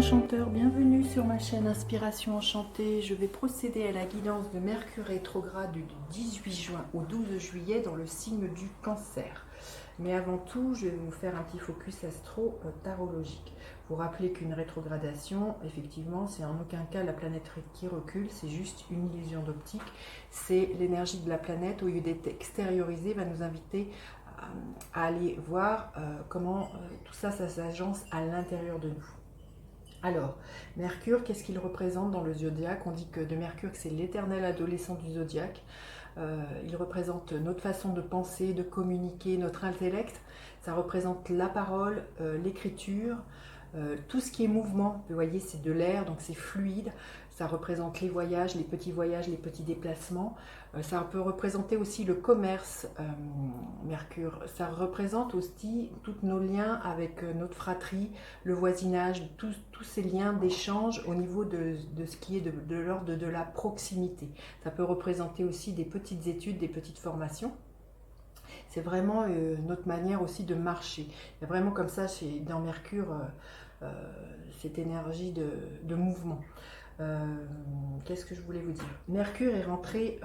enchanteurs, bienvenue sur ma chaîne Inspiration Enchantée. Je vais procéder à la guidance de Mercure rétrograde du 18 juin au 12 juillet dans le signe du Cancer. Mais avant tout, je vais vous faire un petit focus astro-tarologique. Vous rappelez qu'une rétrogradation, effectivement, c'est en aucun cas la planète qui recule, c'est juste une illusion d'optique. C'est l'énergie de la planète, au lieu d'être extériorisée, va nous inviter à aller voir comment tout ça s'agence à l'intérieur de nous. Alors, Mercure, qu'est-ce qu'il représente dans le zodiaque? On dit que de Mercure, c'est l'éternel adolescent du zodiaque. Il représente notre façon de penser, de communiquer, notre intellect. Ça représente la parole, l'écriture, tout ce qui est mouvement. Vous voyez, c'est de l'air, donc c'est fluide. Ça représente les voyages, les petits déplacements. Ça peut représenter aussi le commerce, Mercure. Ça représente aussi tous nos liens avec notre fratrie, le voisinage, tous ces liens d'échange au niveau de ce qui est de l'ordre de la proximité. Ça peut représenter aussi des petites études, des petites formations. C'est vraiment notre manière aussi de marcher. Il y a vraiment comme ça dans Mercure cette énergie de mouvement. Qu'est-ce que je voulais vous dire? Mercure est rentré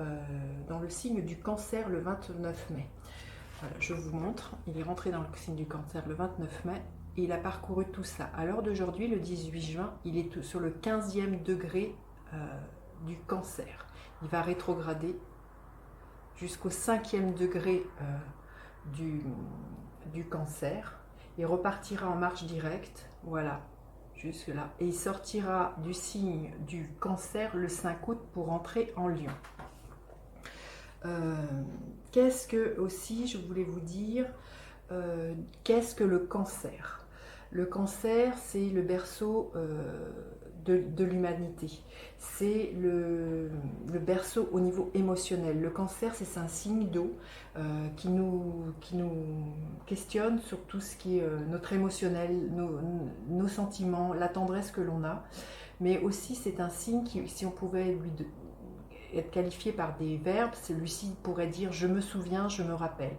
dans le signe du Cancer le 29 mai. Voilà, je vous montre. Il est rentré dans le signe du Cancer le 29 mai et il a parcouru tout ça. À l'heure d'aujourd'hui, le 18 juin, il est sur le 15e degré du Cancer. Il va rétrograder jusqu'au 5e degré du Cancer. Il repartira en marche directe. Voilà. Jusque là. Et il sortira du signe du Cancer le 5 août pour entrer en Lion. Qu'est-ce que aussi, je voulais vous dire, qu'est-ce que le Cancer? Le Cancer, c'est le berceau de l'humanité. C'est le berceau au niveau émotionnel. Le Cancer, c'est un signe d'eau qui nous questionne sur tout ce qui est notre émotionnel, nos sentiments, la tendresse que l'on a. Mais aussi, c'est un signe qui, si on pouvait être qualifié par des verbes, celui-ci pourrait dire « je me souviens, je me rappelle ».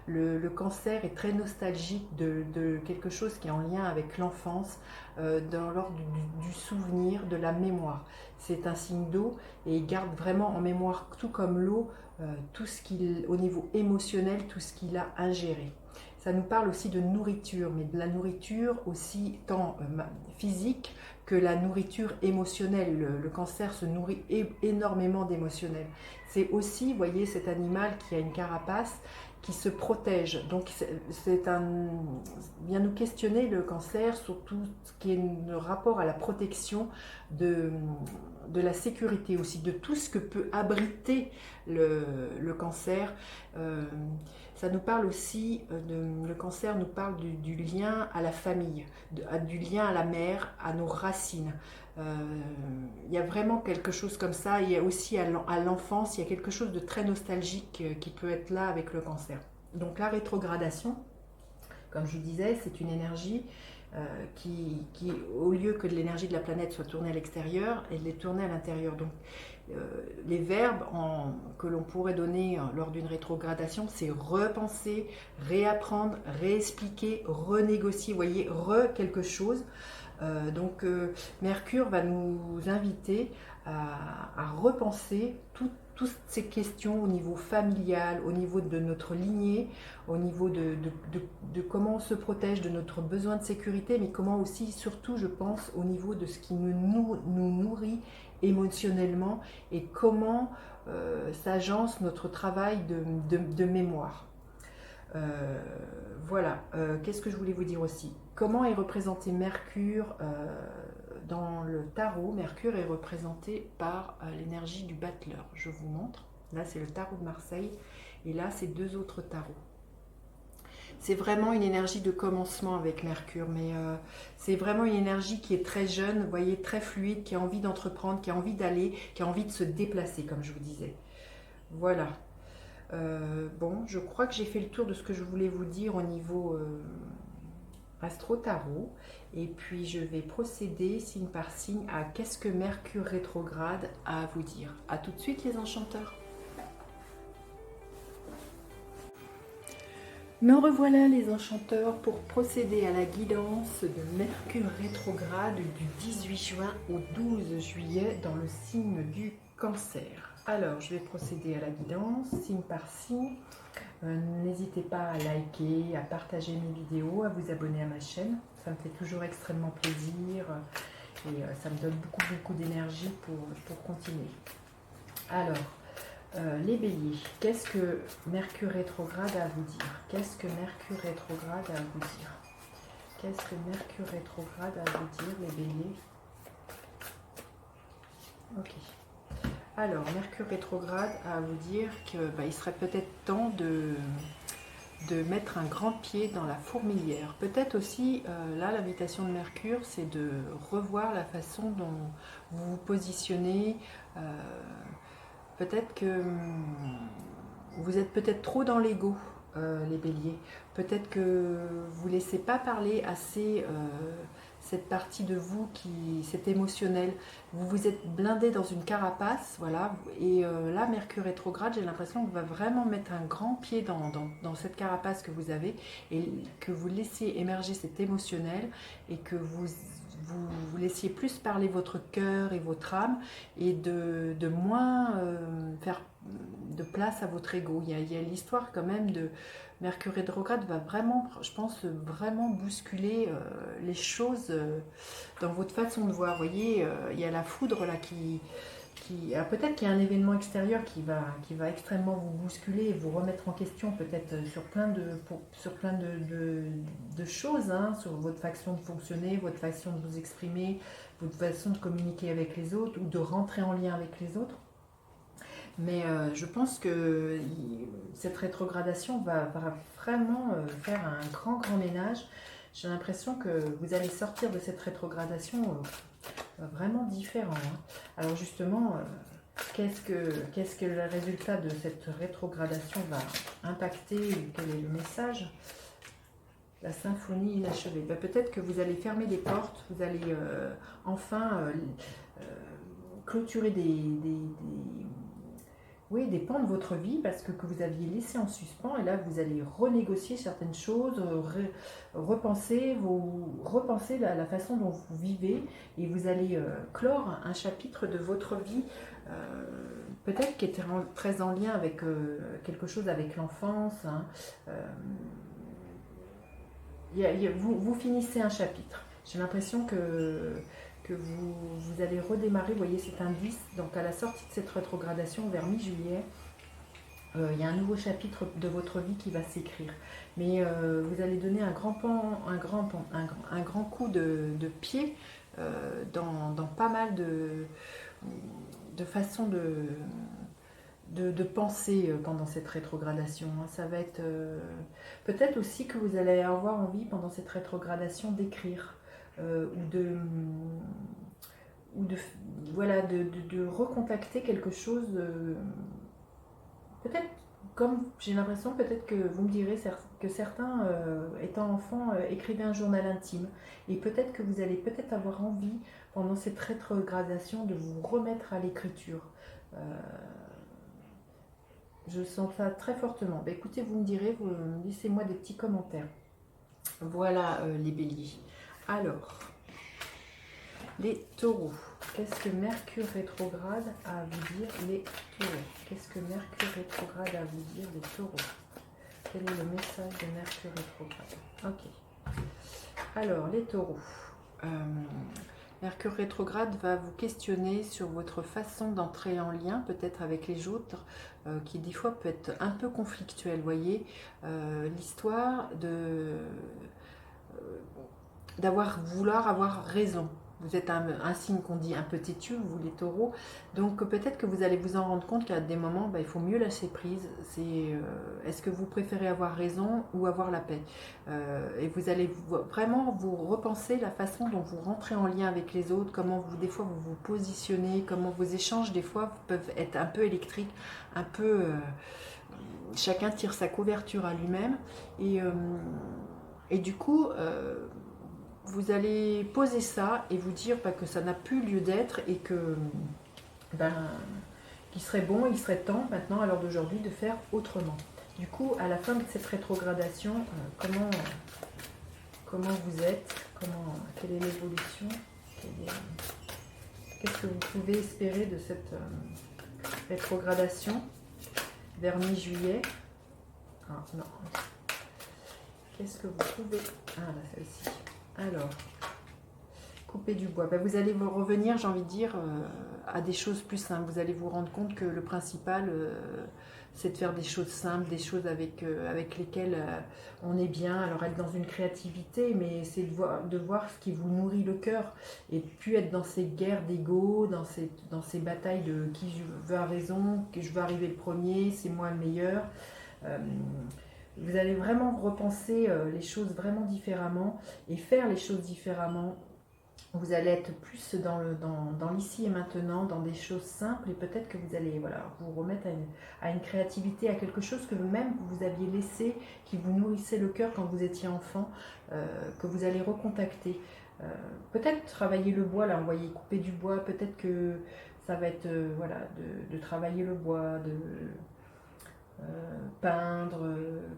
Le Cancer est très nostalgique de quelque chose qui est en lien avec l'enfance, dans l'ordre du souvenir, de la mémoire. C'est un signe d'eau et il garde vraiment en mémoire, tout comme l'eau, tout ce qu'il, au niveau émotionnel, tout ce qu'il a ingéré. Ça nous parle aussi de nourriture, mais de la nourriture aussi tant physique que la nourriture émotionnelle. Le Cancer se nourrit énormément d'émotionnel. C'est aussi, vous voyez, cet animal qui a une carapace, qui se protège. Donc vient nous questionner le Cancer sur tout ce qui est le rapport à la protection de la sécurité aussi, de tout ce que peut abriter le Cancer. Ça nous parle aussi, le Cancer nous parle du lien à la famille, du lien à la mère, à nos racines. Il y a vraiment quelque chose comme ça. Il y a aussi à l'enfance, il y a quelque chose de très nostalgique qui peut être là avec le Cancer. Donc la rétrogradation, comme je vous disais, c'est une énergie qui, au lieu que l'énergie de la planète soit tournée à l'extérieur, elle est tournée à l'intérieur. Donc les verbes que l'on pourrait donner lors d'une rétrogradation, c'est repenser, réapprendre, réexpliquer, renégocier, vous voyez, quelque chose. Donc Mercure va nous inviter à repenser toutes ces questions au niveau familial, au niveau de notre lignée, au niveau de comment on se protège, de notre besoin de sécurité, mais comment aussi, surtout je pense, au niveau de ce qui nous nourrit émotionnellement et comment s'agence notre travail de mémoire. Voilà, qu'est-ce que je voulais vous dire aussi? Comment est représenté Mercure dans le tarot? Mercure est représenté par l'énergie du battleur. Je vous montre. Là, c'est le tarot de Marseille et là, c'est deux autres tarots. C'est vraiment une énergie de commencement avec Mercure, mais c'est vraiment une énergie qui est très jeune, vous voyez, très fluide, qui a envie d'entreprendre, qui a envie d'aller, qui a envie de se déplacer, comme je vous disais. Voilà. Bon, je crois que j'ai fait le tour de ce que je voulais vous dire au niveau astro-tarot. Et puis, je vais procéder signe par signe à qu'est-ce que Mercure rétrograde a à vous dire. A tout de suite, les enchanteurs. Me revoilà les enchanteurs pour procéder à la guidance de Mercure rétrograde du 18 juin au 12 juillet dans le signe du Cancer. Alors, je vais procéder à la guidance, signe par signe. N'hésitez pas à liker, à partager mes vidéos, à vous abonner à ma chaîne. Ça me fait toujours extrêmement plaisir et ça me donne beaucoup d'énergie pour continuer. Alors, les béliers, qu'est-ce que Mercure rétrograde a à vous dire? Qu'est-ce que Mercure rétrograde a à vous dire? Qu'est-ce que Mercure rétrograde a à vous dire, les béliers? Ok. Alors, Mercure rétrograde a à vous dire qu'il serait peut-être temps de mettre un grand pied dans la fourmilière. Peut-être aussi, là, l'invitation de Mercure, c'est de revoir la façon dont vous vous positionnez. Peut-être que vous êtes peut-être trop dans l'ego, les béliers. Peut-être que vous ne laissez pas parler assez cette partie de vous c'est émotionnel. Vous vous êtes blindé dans une carapace, voilà. Et là, Mercure rétrograde, j'ai l'impression qu'il va vraiment mettre un grand pied dans cette carapace que vous avez et que vous laissiez émerger cet émotionnel et que vous laissiez plus parler votre cœur et votre âme et de moins faire de place à votre ego. Il y a l'histoire quand même de Mercure rétrograde va vraiment, je pense, vraiment bousculer les choses dans votre façon de voir. Vous voyez, il y a la foudre là alors peut-être qu'il y a un événement extérieur qui va extrêmement vous bousculer et vous remettre en question peut-être sur plein de choses, hein, sur votre façon de fonctionner, votre façon de vous exprimer, votre façon de communiquer avec les autres ou de rentrer en lien avec les autres. Mais je pense que cette rétrogradation va vraiment faire un grand que j'ai l'impression que vous allez sortir de cette rétrogradation vraiment différent. Hein. Alors justement, qu'est-ce que le résultat de cette rétrogradation va impacter? Quel est le message? La symphonie inachevée. Peut-être que vous allez fermer des portes, vous allez enfin clôturer des pans de votre vie parce que vous aviez laissé en suspens, et là vous allez renégocier certaines choses, repenser la façon dont vous vivez, et vous allez clore un chapitre de votre vie peut-être qui était très en lien avec quelque chose avec l'enfance. Hein. Vous finissez un chapitre. J'ai l'impression que vous allez redémarrer. Vous voyez cet indice, donc à la sortie de cette rétrogradation vers mi-juillet, il y a un nouveau chapitre de votre vie qui va s'écrire. Mais vous allez donner un grand coup de pied dans pas mal de façons de penser pendant cette rétrogradation. Ça va être peut-être aussi que vous allez avoir envie pendant cette rétrogradation d'écrire ou de recontacter quelque chose, peut-être, comme j'ai l'impression, peut-être que vous me direz que certains, étant enfants, écrivaient un journal intime, et peut-être que vous allez peut-être avoir envie pendant cette rétrogradation de vous remettre à l'écriture. Je sens ça très fortement. Écoutez, vous me direz, laissez-moi des petits commentaires. Voilà les béliers. Alors, les taureaux. Qu'est-ce que Mercure rétrograde a à vous dire, les taureaux? Qu'est-ce que Mercure rétrograde a à vous dire, les taureaux? Quel est le message de Mercure rétrograde? Ok. Alors, les taureaux. Mercure rétrograde va vous questionner sur votre façon d'entrer en lien, peut-être avec les autres, qui des fois peut être un peu conflictuelle. Vous voyez, l'histoire vouloir avoir raison. Vous êtes un signe qu'on dit un peu têtu, vous les taureaux, donc peut-être que vous allez vous en rendre compte qu'à des moments, il faut mieux lâcher prise. Est-ce que vous préférez avoir raison ou avoir la paix? Et vous allez vraiment vous repenser la façon dont vous rentrez en lien avec les autres, comment des fois vous vous positionnez, comment vos échanges des fois peuvent être un peu électriques, un peu... chacun tire sa couverture à lui-même, et du coup... vous allez poser ça et vous dire que ça n'a plus lieu d'être et que qu'il serait bon, il serait temps maintenant à l'heure d'aujourd'hui de faire autrement. Du coup, à la fin de cette rétrogradation, comment vous êtes, quelle est l'évolution, qu'est-ce que vous pouvez espérer de cette rétrogradation vers mi-juillet? Ah non. Qu'est-ce que vous pouvez... Ah là, celle-ci. Alors, couper du bois. Ben, vous allez vous revenir, j'ai envie de dire, à des choses plus simples. Vous allez vous rendre compte que le principal, c'est de faire des choses simples, des choses avec lesquelles on est bien. Alors être dans une créativité, mais c'est de voir ce qui vous nourrit le cœur et puis être dans ces guerres d'ego, dans ces batailles de qui veut a raison, que je veux arriver le premier, c'est moi le meilleur. Vous allez vraiment repenser les choses vraiment différemment et faire les choses différemment. Vous allez être plus dans l'ici et maintenant, dans des choses simples et peut-être que vous allez vous remettre à une créativité, à quelque chose que vous-même vous aviez laissé, qui vous nourrissait le cœur quand vous étiez enfant, que vous allez recontacter. Peut-être travailler le bois, là on voyait couper du bois, peut-être que ça va être de travailler le bois, de peindre,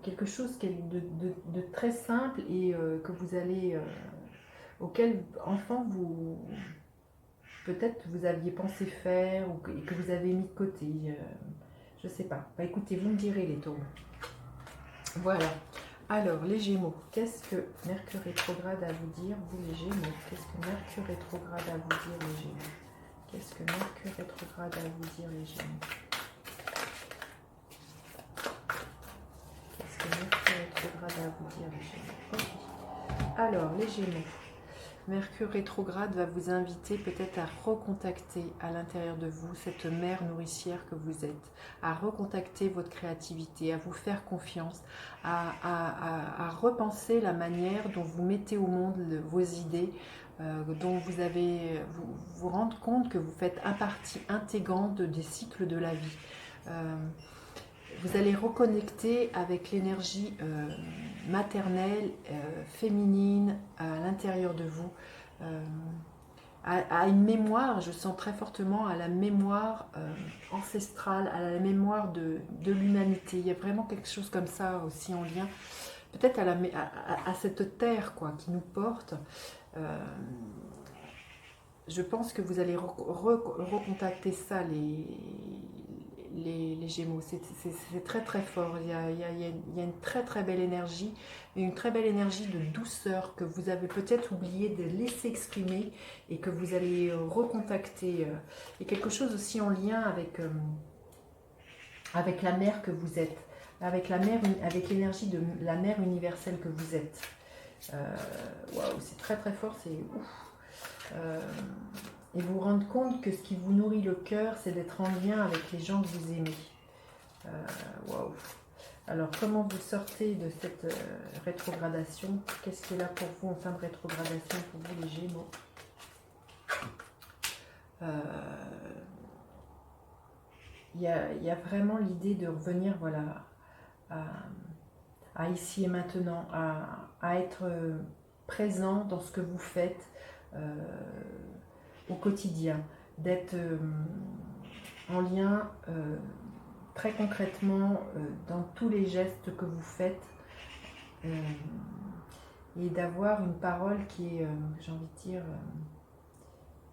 quelque chose qui est de très simple et que vous allez... auquel, enfant, peut-être vous aviez pensé faire ou que vous avez mis de côté. Je ne sais pas. Bah, écoutez, vous me direz les taureaux. Voilà. Alors, les Gémeaux, qu'est-ce que Mercure rétrograde a à vous dire, vous les Gémeaux? Qu'est-ce que Mercure rétrograde a à vous dire, les Gémeaux? Qu'est-ce que Mercure rétrograde a à vous dire, les Gémeaux? Qu'est-ce que Mercure rétrograde a à vous dire, les Gémeaux? Ok. Alors, les Gémeaux. Mercure rétrograde va vous inviter peut-être à recontacter à l'intérieur de vous cette mère nourricière que vous êtes, à recontacter votre créativité, à vous faire confiance, à repenser la manière dont vous mettez au monde vos idées, dont vous rendre compte que vous faites partie intégrante des cycles de la vie. Vous allez reconnecter avec l'énergie maternelle, féminine à l'intérieur de vous, à une mémoire, je sens très fortement à la mémoire ancestrale, à la mémoire de l'humanité. Il y a vraiment quelque chose comme ça aussi en lien, peut-être à cette terre qui nous porte. Je pense que vous allez recontacter ça, les Gémeaux. C'est très très fort. Il y a une très très belle énergie, une très belle énergie de douceur que vous avez peut-être oublié de laisser exprimer et que vous allez recontacter. Et quelque chose aussi en lien avec la mère que vous êtes, avec l'énergie de la mère universelle que vous êtes. Waouh, c'est très très fort, c'est ouf. Et vous rendre compte que ce qui vous nourrit le cœur, c'est d'être en lien avec les gens que vous aimez. Waouh. Alors, comment vous sortez de cette rétrogradation? Qu'est-ce qui est là pour vous en fin de rétrogradation pour vous, les Gémeaux? Il y a vraiment l'idée de revenir à ici et maintenant, à être présent dans ce que vous faites au quotidien, d'être en lien très concrètement dans tous les gestes que vous faites et d'avoir une parole qui est, j'ai envie de dire,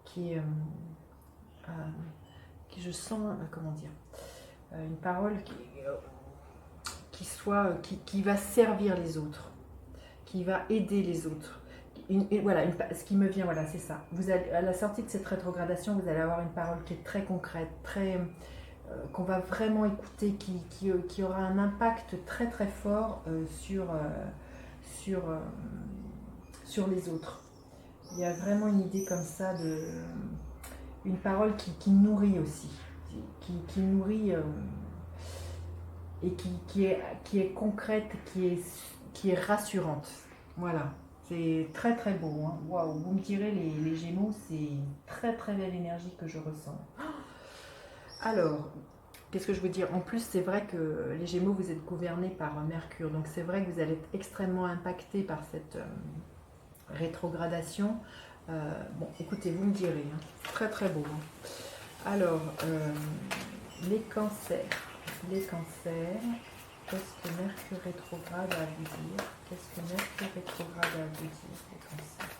qui je sens, comment dire, une parole qui va servir les autres, qui va aider les autres. Ce qui me vient, c'est ça. Vous allez, à la sortie de cette rétrogradation, vous allez avoir une parole qui est très concrète, qu'on va vraiment écouter, qui aura un impact très très fort sur les autres. Il y a vraiment une idée comme ça une parole qui nourrit aussi, qui nourrit et qui est concrète, qui est rassurante. Voilà. C'est très très beau. Hein. Waouh, vous me direz, les Gémeaux, c'est une très très belle énergie que je ressens. Alors, qu'est-ce que je veux dire? En plus, c'est vrai que les Gémeaux, vous êtes gouvernés par Mercure. Donc c'est vrai que vous allez être extrêmement impactés par cette rétrogradation. Bon, écoutez, vous me direz. Hein. Très très beau. Hein. Alors, les cancers. Les cancers. Qu'est-ce que Mercure rétrograde a à vous dire? Qu'est-ce que Mercure rétrograde a à vous dire, les cancers?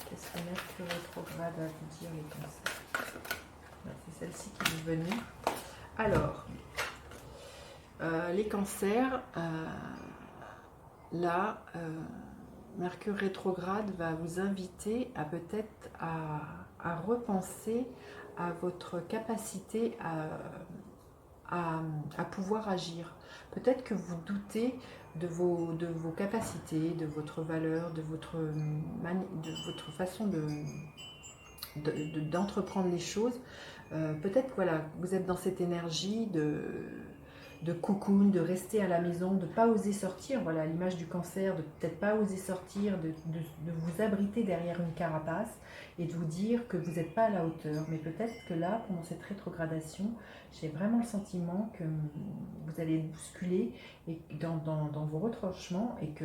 Qu'est-ce que Mercure rétrograde a à vous dire, les cancers? C'est celle-ci qui va venir. Alors, les cancers, là, Mercure rétrograde va vous inviter à peut-être à repenser à votre capacité à pouvoir agir. Peut-être que vous doutez de vos capacités, de votre valeur, de votre façon d'entreprendre les choses. Peut-être voilà, vous êtes dans cette énergie de cocoon, de rester à la maison, de ne pas oser sortir, voilà l'image du cancer, de peut-être pas oser sortir, de vous abriter derrière une carapace et de vous dire que vous n'êtes pas à la hauteur. Mais peut-être que là, pendant cette rétrogradation, j'ai vraiment le sentiment que vous allez bousculer et dans vos retranchements et que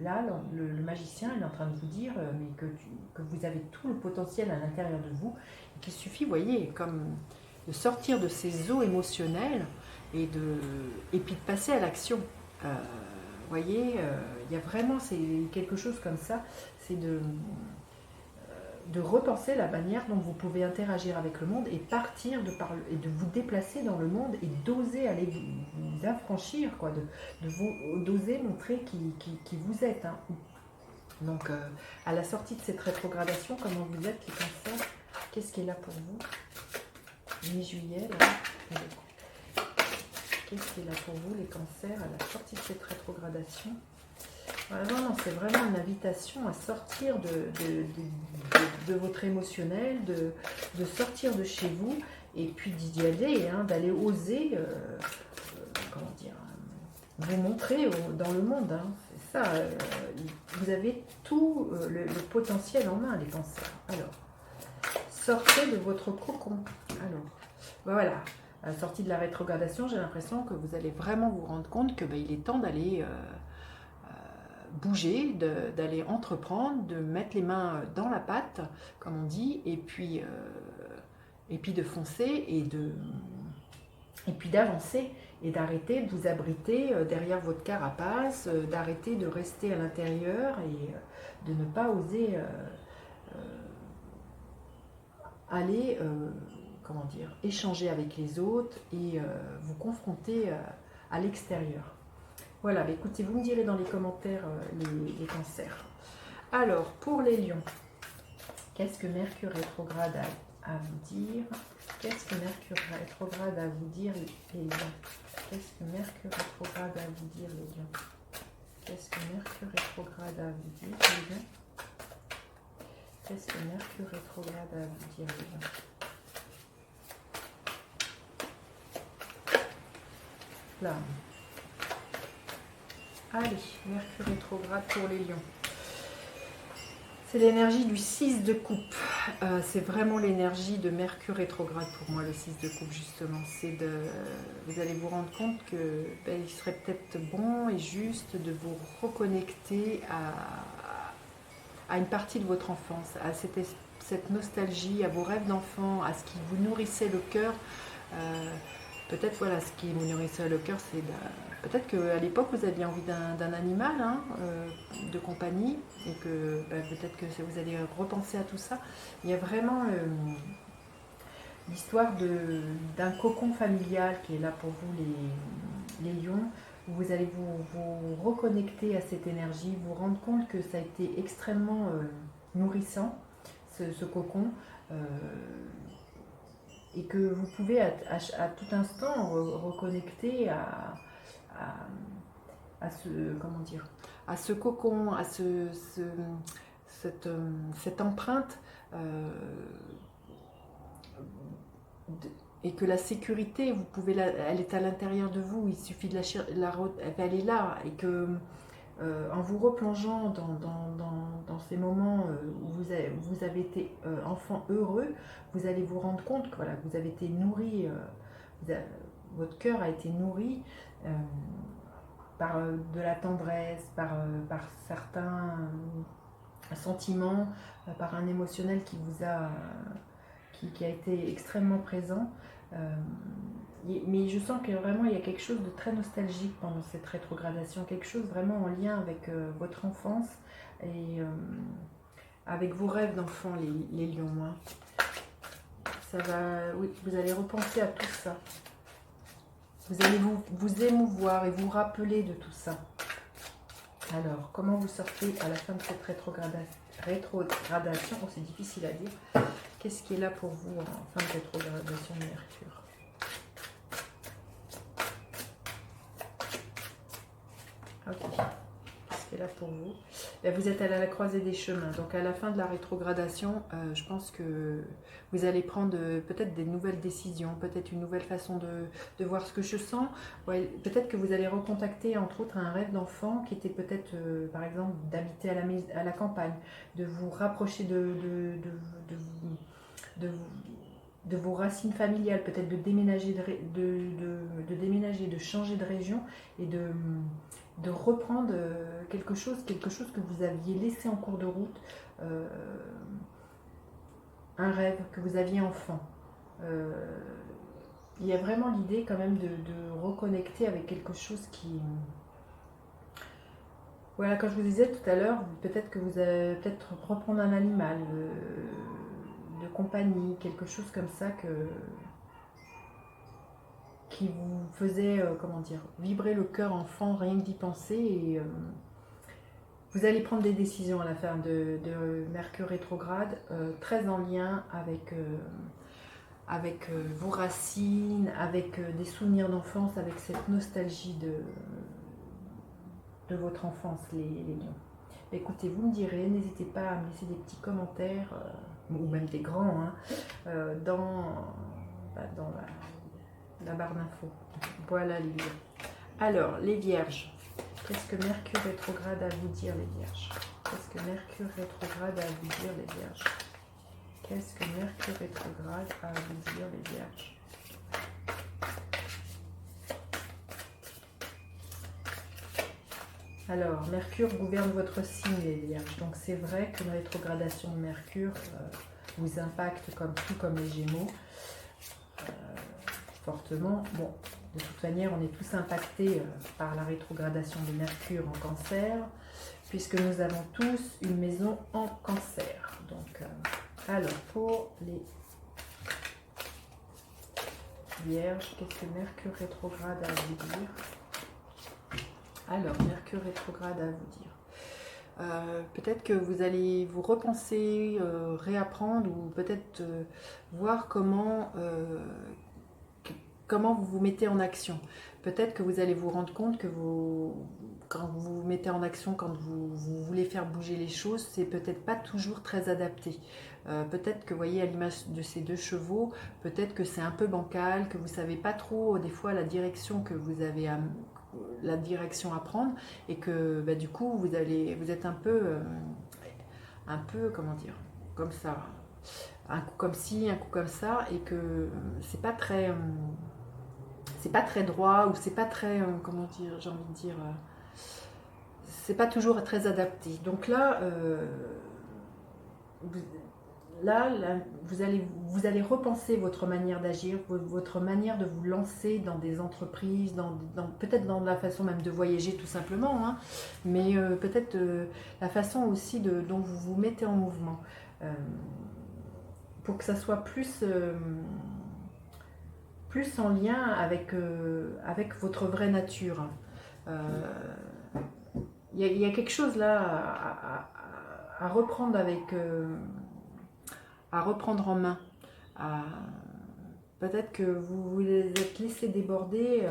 là, le magicien est en train de vous dire mais que vous avez tout le potentiel à l'intérieur de vous et qu'il suffit, vous voyez, comme de sortir de ces eaux émotionnelles et puis de passer à l'action. Vous voyez, il y a vraiment, c'est quelque chose comme ça, c'est de repenser la manière dont vous pouvez interagir avec le monde et partir et de vous déplacer dans le monde et d'oser aller vous affranchir, quoi, d'oser montrer qui vous êtes. Hein. Donc, à la sortie de cette rétrogradation, comment vous êtes, les cancers? Qu'est-ce qui est là pour vous? Mi-juillet, là. Qu'est-ce qui est là pour vous, les cancers, à la sortie de cette rétrogradation? Non, c'est vraiment une invitation à sortir de votre émotionnel, de sortir de chez vous, et puis d'y aller, hein, d'aller oser, comment dire, vous montrer dans le monde. Hein, c'est ça, vous avez tout le potentiel en main, les cancers. Alors, sortez de votre cocon. Alors, voilà. À la sortie de la rétrogradation, j'ai l'impression que vous allez vraiment vous rendre compte que il est temps d'aller bouger, d'aller entreprendre, de mettre les mains dans la pâte, comme on dit, et puis de foncer et puis d'avancer et d'arrêter de vous abriter derrière votre carapace, d'arrêter de rester à l'intérieur et de ne pas oser aller comment dire, échanger avec les autres et vous confronter à l'extérieur. Voilà, bah écoutez, vous me direz dans les commentaires les cancers. Alors, pour les lions, qu'est-ce que Mercure rétrograde à vous dire? Qu'est-ce que Mercure rétrograde à vous dire, les lions? Qu'est-ce que Mercure rétrograde à vous dire, les lions? Qu'est-ce que Mercure rétrograde à vous dire, les lions? Qu'est-ce que Mercure rétrograde à vous dire, les lions? Là. Allez, Mercure rétrograde pour les lions. C'est l'énergie du 6 de coupe. C'est vraiment l'énergie de Mercure rétrograde pour moi, le 6 de coupe, justement. Vous allez vous rendre compte que il serait peut-être bon et juste de vous reconnecter à une partie de votre enfance, à cette nostalgie, à vos rêves d'enfant, à ce qui vous nourrissait le cœur. Peut-être, voilà, ce qui vous nourrissait le cœur, c'est peut-être qu'à l'époque, vous aviez envie d'un animal, hein, de compagnie, et que peut-être que vous allez repenser à tout ça. Il y a vraiment l'histoire d'un cocon familial qui est là pour vous, les lions, où vous allez vous reconnecter à cette énergie, vous rendre compte que ça a été extrêmement nourrissant, ce cocon. Et que vous pouvez à tout instant reconnecter à ce, comment dire, à ce cocon, à cette empreinte, et que la sécurité, vous pouvez elle est à l'intérieur de vous, il suffit de elle est là, et que en vous replongeant dans ces moments où vous avez été enfant heureux, vous allez vous rendre compte que voilà, vous avez été nourri, votre cœur a été nourri par de la tendresse, par certains sentiments, par un émotionnel qui qui a été extrêmement présent. Mais je sens que vraiment il y a quelque chose de très nostalgique pendant cette rétrogradation, quelque chose vraiment en lien avec votre enfance et avec vos rêves d'enfant, les lions. Hein. Ça va, oui, vous allez repenser à tout ça. Vous allez vous émouvoir et vous rappeler de tout ça. Alors, comment vous sortez à la fin de cette rétrogradation? Oh, c'est difficile à dire. Qu'est-ce qui est là pour vous en fin de rétrogradation de Mercure? Ok. Qu'est-ce qui est là pour vous? Vous êtes à la croisée des chemins. Donc, à la fin de la rétrogradation, je pense que vous allez prendre peut-être des nouvelles décisions, peut-être une nouvelle façon de voir ce que je sens. Ouais, peut-être que vous allez recontacter, entre autres, un rêve d'enfant qui était peut-être, par exemple, d'habiter à la campagne, de vous rapprocher de vos racines familiales, peut-être de déménager, de changer de région et de reprendre quelque chose que vous aviez laissé en cours de route, un rêve que vous aviez enfant. Il y a vraiment l'idée quand même de reconnecter avec quelque chose qui... Voilà, comme je vous disais tout à l'heure, peut-être que vous allez peut-être reprendre un animal de compagnie, quelque chose comme ça qui vous faisait, comment dire, vibrer le cœur enfant, rien que d'y penser. Et vous allez prendre des décisions à la fin de Mercure rétrograde, très en lien avec vos racines, avec des souvenirs d'enfance, avec cette nostalgie de votre enfance, les lions. Écoutez, vous me direz, n'hésitez pas à me laisser des petits commentaires, ou même des grands, hein, dans la barre d'infos. Voilà les lions. Alors, les vierges. Qu'est-ce que Mercure rétrograde a à vous dire, les vierges? Qu'est-ce que Mercure rétrograde a à vous dire, les vierges? Qu'est-ce que Mercure rétrograde a à vous dire, les vierges? Alors, Mercure gouverne votre signe, les vierges. Donc, c'est vrai qu'une rétrogradation de Mercure vous impacte comme les Gémeaux, fortement. Bon, de toute manière, on est tous impactés par la rétrogradation de Mercure en Cancer, puisque nous avons tous une maison en Cancer. Donc, alors, pour les Vierges, qu'est-ce que Mercure rétrograde a à vous dire? Alors, Mercure rétrograde à vous dire. Peut-être que vous allez vous repenser, réapprendre, ou peut-être voir comment vous vous mettez en action. Peut-être que vous allez vous rendre compte que quand vous vous mettez en action, quand vous voulez faire bouger les choses, c'est peut-être pas toujours très adapté. Peut-être que, vous voyez, à l'image de ces deux chevaux, peut-être que c'est un peu bancal, que vous savez pas trop des fois la direction que vous avez la direction à prendre, et que du coup vous êtes un peu comment dire, comme ça, un coup comme ci, un coup comme ça, et que c'est pas très droit, ou c'est pas très comment dire, j'ai envie de dire, c'est pas toujours très adapté. Donc là, vous allez repenser votre manière d'agir, votre manière de vous lancer dans des entreprises, peut-être dans la façon même de voyager tout simplement, hein, mais peut-être la façon aussi dont vous vous mettez en mouvement, pour que ça soit plus en lien avec votre vraie nature. Il y a quelque chose là à reprendre à reprendre en main. Peut-être que vous vous êtes laissé déborder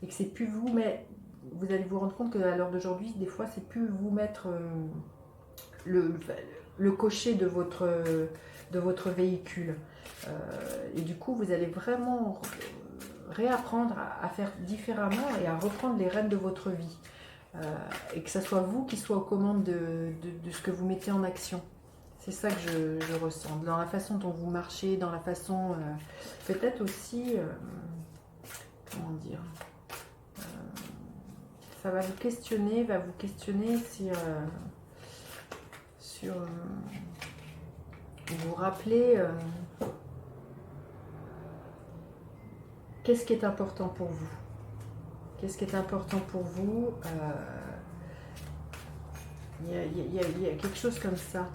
et que c'est plus vous, mais vous allez vous rendre compte qu'à l'heure d'aujourd'hui, des fois, c'est plus vous mettre le cocher de votre véhicule. Et du coup, vous allez vraiment réapprendre à faire différemment et à reprendre les rênes de votre vie. Et que ce soit vous qui soit aux commandes de ce que vous mettez en action. C'est ça que je ressens. Dans la façon dont vous marchez, dans la façon... peut-être aussi... comment dire, ça va vous questionner sur vous vous rappelez qu'est-ce qui est important pour vous? Qu'est-ce qui est important pour vous? Il y a quelque chose comme ça.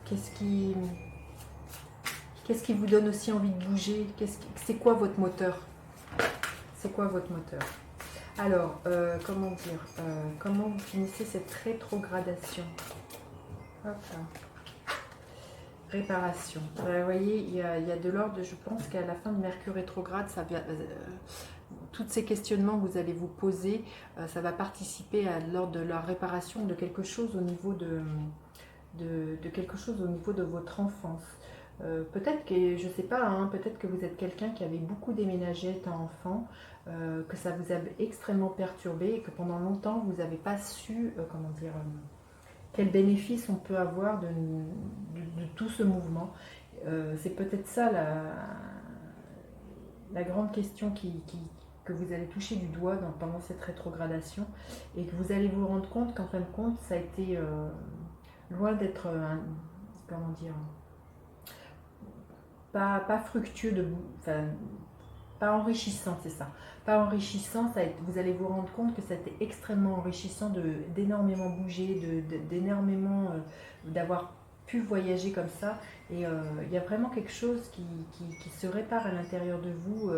Qu'est-ce qui vous donne aussi envie de bouger? C'est quoi votre moteur? C'est quoi votre moteur? Alors, comment dire? Comment vous finissez cette rétrogradation? Hop là. Réparation. Vous voyez, il y a de l'ordre, je pense qu'à la fin de Mercure rétrograde, ça vient, tous ces questionnements que vous allez vous poser, ça va participer à l'ordre de la réparation de quelque chose au niveau de quelque chose au niveau de votre enfance. Peut-être que, je ne sais pas, hein, peut-être que vous êtes quelqu'un qui avait beaucoup déménagé étant enfant, que ça vous a extrêmement perturbé et que pendant longtemps vous n'avez pas su, comment dire, quel bénéfice on peut avoir de tout ce mouvement. C'est peut-être ça la grande question que vous allez toucher du doigt pendant cette rétrogradation et que vous allez vous rendre compte qu'en fin de compte, ça a été loin d'être, comment dire, pas fructueux, enfin, pas enrichissant, c'est ça. Pas enrichissant, vous allez vous rendre compte que ça a été extrêmement enrichissant d'énormément bouger, d'énormément d'avoir pu voyager comme ça. Et il y a vraiment quelque chose qui se répare à l'intérieur de vous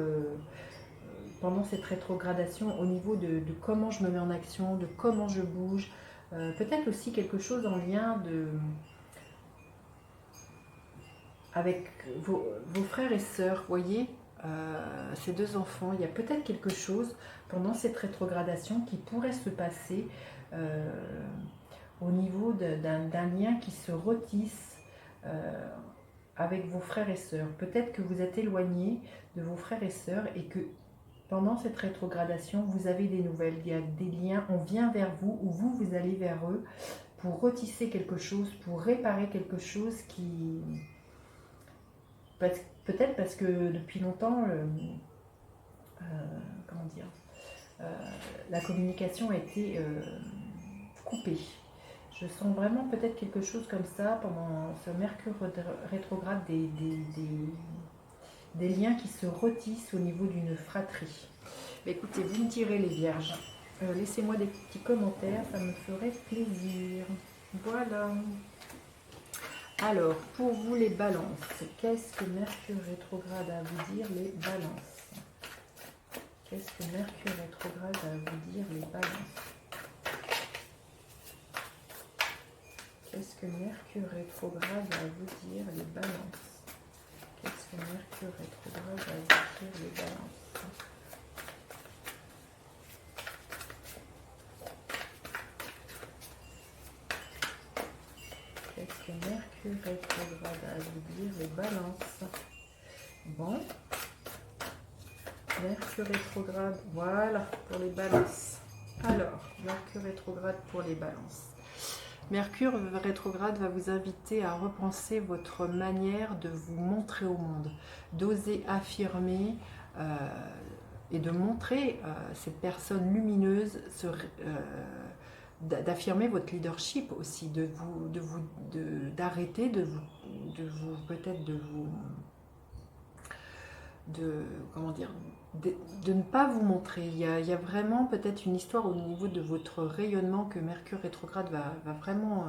pendant cette rétrogradation au niveau de comment je me mets en action, de comment je bouge. Peut-être aussi quelque chose en lien avec vos frères et sœurs, voyez, ces deux enfants, il y a peut-être quelque chose pendant cette rétrogradation qui pourrait se passer au niveau d'un lien qui se retisse avec vos frères et sœurs. Peut-être que vous êtes éloigné de vos frères et sœurs et que pendant cette rétrogradation, vous avez des nouvelles, il y a des liens, on vient vers vous ou vous allez vers eux pour retisser quelque chose, pour réparer quelque chose qui... Peut-être parce que depuis longtemps, comment dire, la communication a été coupée. Je sens vraiment peut-être quelque chose comme ça pendant ce Mercure rétrograde, des liens qui se retissent au niveau d'une fratrie. Mais écoutez, vous me direz les vierges. Laissez-moi des petits commentaires, ça me ferait plaisir. Voilà. Alors, pour vous les balances, qu'est-ce que Mercure rétrograde a à vous dire les balances? Qu'est-ce que Mercure rétrograde a à vous dire les balances? Qu'est-ce que Mercure rétrograde a à vous dire les balances? Qu'est-ce que Mercure rétrograde a à vous dire les balances? Qu'est-ce que Mercure rétrograde a à vous dire les balances? Bon. Mercure rétrograde, voilà, pour les balances. Alors, Mercure rétrograde pour les balances. Mercure rétrograde va vous inviter à repenser votre manière de vous montrer au monde, d'oser affirmer et de montrer cette personne lumineuse, d'affirmer votre leadership aussi, d'arrêter comment dire, de ne pas vous montrer. Il y a vraiment peut-être une histoire au niveau de votre rayonnement que Mercure rétrograde va vraiment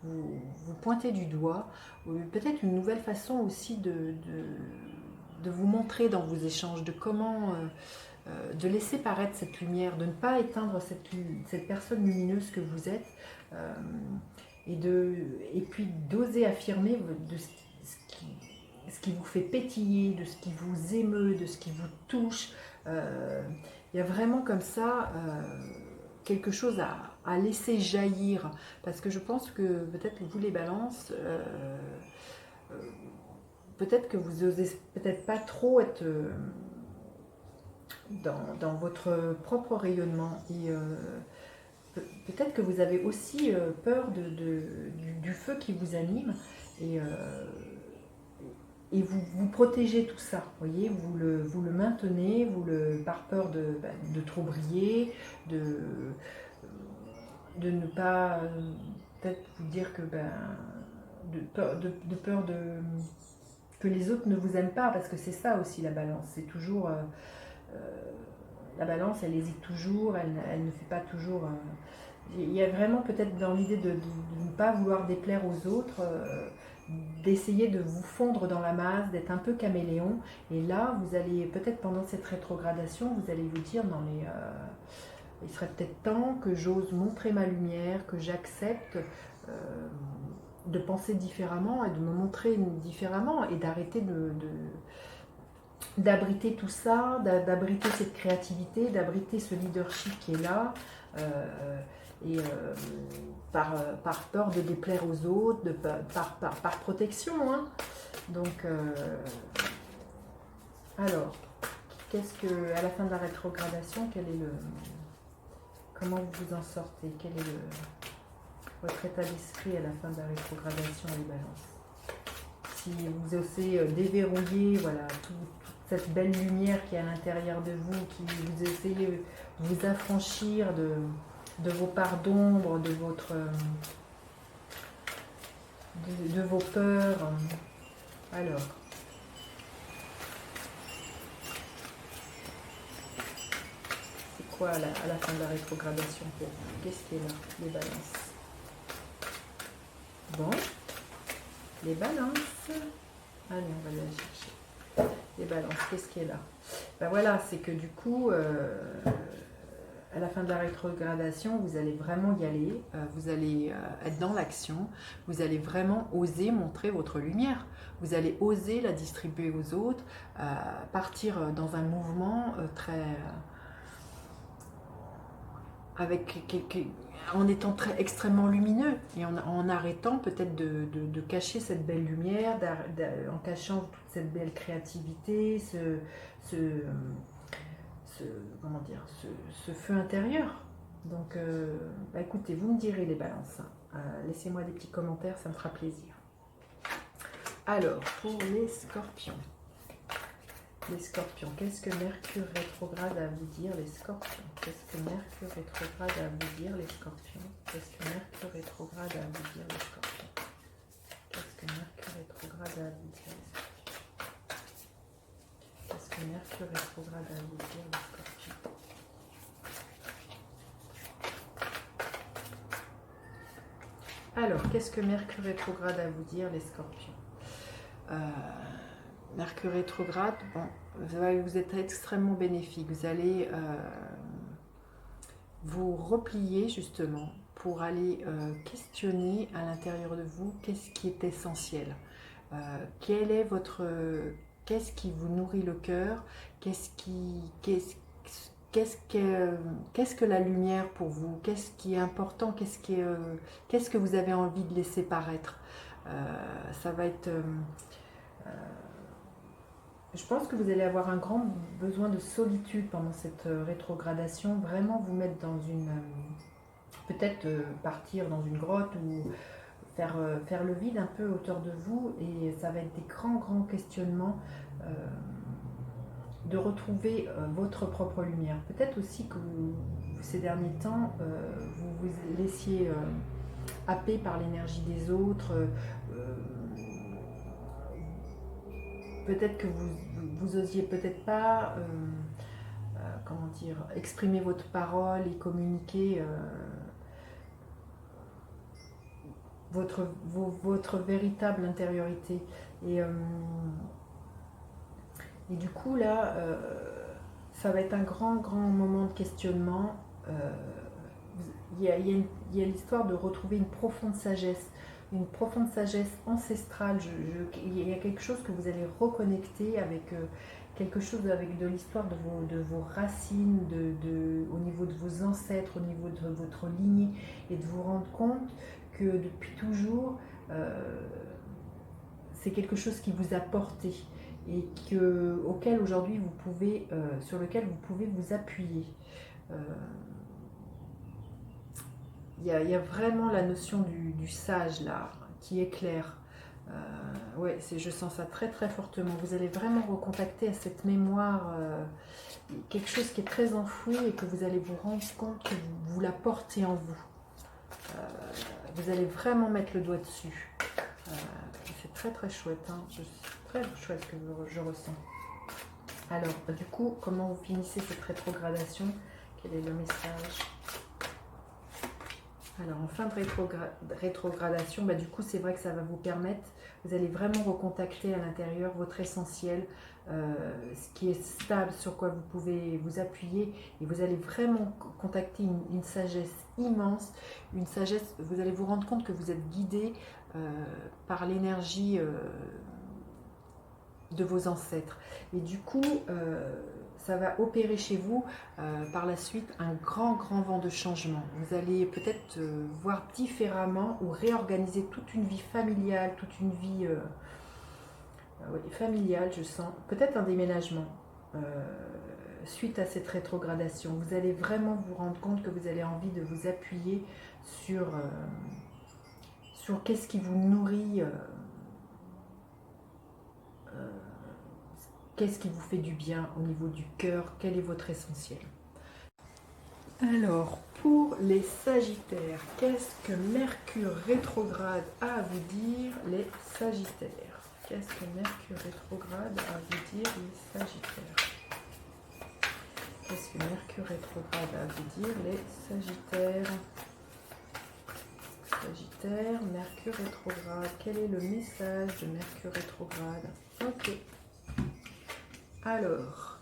vous pointer du doigt. Peut-être une nouvelle façon aussi de vous montrer dans vos échanges, de comment de laisser paraître cette lumière, de ne pas éteindre cette personne lumineuse que vous êtes, et puis d'oser affirmer ce qui vous fait pétiller, de ce qui vous émeut, de ce qui vous touche. Il y a vraiment comme ça quelque chose à laisser jaillir, parce que je pense que peut-être vous les balances, peut-être que vous osez peut-être pas trop être dans votre propre rayonnement, et peut-être que vous avez aussi peur du feu qui vous anime, et vous protégez tout ça, voyez, vous le maintenez, par peur de trop briller, de ne pas peut-être vous dire que de peur que les autres ne vous aiment pas, parce que c'est ça aussi la balance. C'est toujours... la balance, elle hésite toujours, elle ne fait pas toujours... il y a vraiment peut-être dans l'idée de ne pas vouloir déplaire aux autres, d'essayer de vous fondre dans la masse, d'être un peu caméléon. Et là, vous allez, peut-être pendant cette rétrogradation, vous allez vous dire, non mais il serait peut-être temps que j'ose montrer ma lumière, que j'accepte de penser différemment et de me montrer différemment et d'arrêter d'abriter tout ça, d'abriter cette créativité, d'abriter ce leadership qui est là, et par peur de déplaire aux autres, par protection. Hein. Donc, alors, qu'est-ce que, à la fin de la rétrogradation, comment vous vous en sortez? Quel est votre état d'esprit à la fin de la rétrogradation, les balances? Si vous osez déverrouiller, voilà, toute cette belle lumière qui est à l'intérieur de vous, qui vous essayez de vous affranchir de vos parts d'ombre, de vos peurs. Alors, c'est quoi à la fin de la rétrogradation pour vous? Qu'est-ce qui est là, les balances? Bon, les balances. Allez, on va aller la chercher. Les balances, qu'est-ce qui est là? Ben voilà, c'est que du coup, à la fin de la rétrogradation, vous allez vraiment y aller, vous allez être dans l'action, vous allez vraiment oser montrer votre lumière, vous allez oser la distribuer aux autres, partir dans un mouvement en étant extrêmement lumineux et en arrêtant peut-être de cacher cette belle lumière, en cachant toute cette belle créativité, comment dire, ce feu intérieur. Donc, bah écoutez, vous me direz les balances. Laissez-moi des petits commentaires, ça me fera plaisir. Alors, pour les scorpions. Les scorpions, qu'est-ce que Mercure rétrograde a à vous dire, les scorpions? Qu'est-ce que Mercure rétrograde a à vous dire, les scorpions? Qu'est-ce que Mercure rétrograde a à vous dire, les scorpions? Qu'est-ce que Mercure rétrograde a à vous dire, les scorpions? Qu'est-ce que Mercure rétrograde a à vous dire, les scorpions? Alors, qu'est-ce que Mercure rétrograde a à vous dire, les scorpions? Mercure rétrograde, bon, vous êtes extrêmement bénéfique. Vous allez vous replier justement pour aller questionner à l'intérieur de vous qu'est-ce qui est essentiel. Qu'est-ce qui vous nourrit le cœur? Qu'est-ce que la lumière pour vous? Qu'est-ce qui est important? Qu'est-ce que vous avez envie de laisser paraître? Ça va être... je pense que vous allez avoir un grand besoin de solitude pendant cette rétrogradation, vraiment vous mettre dans une... peut-être partir dans une grotte ou faire le vide un peu autour de vous, et ça va être des grands questionnements, de retrouver votre propre lumière. Peut-être aussi que ces derniers temps, vous vous laissiez happer par l'énergie des autres, peut-être que vous osiez peut-être pas, comment dire, exprimer votre parole et communiquer votre véritable intériorité. Et du coup, là, ça va être un grand moment de questionnement. Il y a l'histoire de retrouver une profonde sagesse ancestrale. Il y a quelque chose que vous allez reconnecter avec quelque chose, avec de l'histoire de vos racines, au niveau de vos ancêtres, au niveau de votre lignée, et de vous rendre compte que depuis toujours, c'est quelque chose qui vous a porté et auquel aujourd'hui sur lequel vous pouvez vous appuyer. Il y a vraiment la notion du sage là, qui éclaire. Ouais, je sens ça très fortement. Vous allez vraiment recontacter à cette mémoire, quelque chose qui est très enfoui et que vous allez vous rendre compte que vous la portez en vous. Vous allez vraiment mettre le doigt dessus. C'est très chouette, hein. Je suis très chouette ce que je ressens. Alors, du coup, comment vous finissez cette rétrogradation? Quel est le message? Alors, en fin de rétrogradation, du coup, c'est vrai que ça va vous permettre, vous allez vraiment recontacter à l'intérieur votre essentiel, ce qui est stable, sur quoi vous pouvez vous appuyer, et vous allez vraiment contacter une sagesse immense, une sagesse, vous allez vous rendre compte que vous êtes guidé par l'énergie de vos ancêtres. Et du coup, ça va opérer chez vous par la suite un grand vent de changement. Vous allez peut-être voir différemment ou réorganiser toute une vie familiale, toute une vie oui, familiale, je sens. Peut-être un déménagement suite à cette rétrogradation. Vous allez vraiment vous rendre compte que vous avez envie de vous appuyer sur qu'est-ce qui vous nourrit, qu'est-ce qui vous fait du bien au niveau du cœur, quel est votre essentiel. Alors, pour les Sagittaires, qu'est-ce que Mercure rétrograde a à vous dire, les Sagittaires? Qu'est-ce que Mercure rétrograde a à vous dire, les Sagittaires? Qu'est-ce que Mercure rétrograde a à vous dire, les Sagittaires? Sagittaire, Mercure rétrograde. Quel est le message de Mercure rétrograde? Ok. Alors,